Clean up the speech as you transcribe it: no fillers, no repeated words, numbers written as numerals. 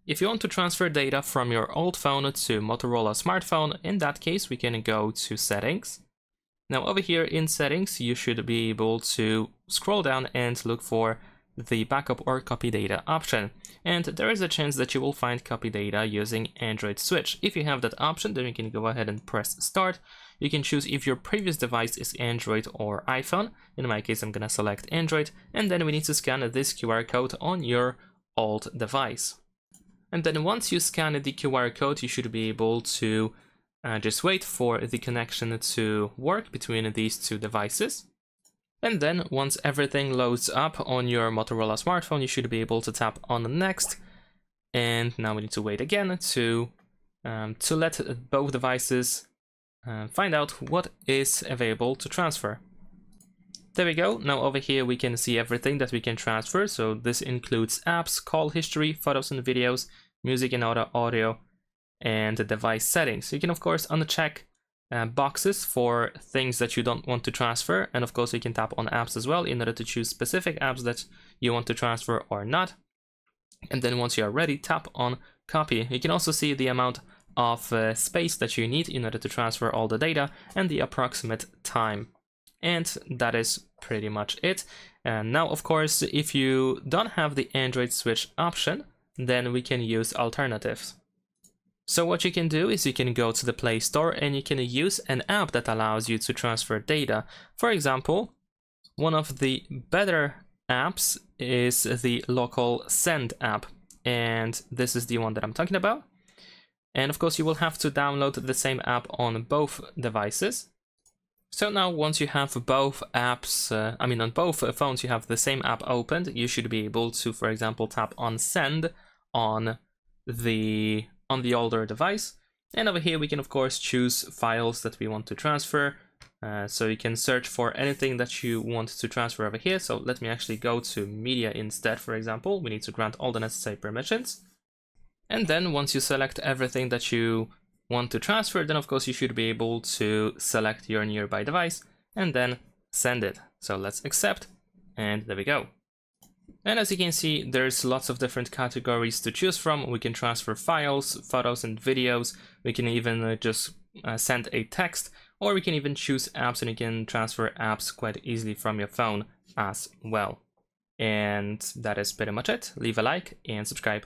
If you want to transfer data from your old phone to Motorola smartphone, in that case we can go to Settings. Now over here in Settings you should be able to scroll down and look for the backup or copy data option, and there is a chance that you will find copy data using Android switch. If you have that option, then you can go ahead and press start. You can choose if your previous device is Android or iPhone. In my case I'm gonna select Android, and then we need to scan this QR code on your old device. And then once you scan the QR code, you should be able to just wait for the connection to work between these two devices. And then once everything loads up on your Motorola smartphone, you should be able to tap on next. And now we need to wait again to let both devices find out what is available to transfer. There we go. Now over here we can see everything that we can transfer. So this includes apps, call history, photos and videos, music and audio, and the device settings. You can of course uncheck boxes for things that you don't want to transfer, and of course you can tap on apps as well in order to choose specific apps that you want to transfer or not. And then once you are ready, tap on copy. You can also see the amount of space that you need in order to transfer all the data and the approximate time. And that is pretty much it. And now of course if you don't have the Android switch option, then we can use alternatives. So what you can do is you can go to the Play Store and you can use an app that allows you to transfer data. For example, one of the better apps is the local Send app, and this is the one that I'm talking about. And of course you will have to download the same app on both devices. So now once you have both apps, on both phones you have the same app opened, you should be able to, for example, tap on Send on the older device, and over here we can of course choose files that we want to transfer. So you can search for anything that you want to transfer over here. So let me actually go to media instead. For example, we need to grant all the necessary permissions, and then once you select everything that you want to transfer, then of course you should be able to select your nearby device and then send it. So let's accept, and there we go. And as you can see, there's lots of different categories to choose from. We can transfer files, photos and videos. We can even just send a text, or we can even choose apps, and you can transfer apps quite easily from your phone as well. And that is pretty much it. Leave a like and subscribe.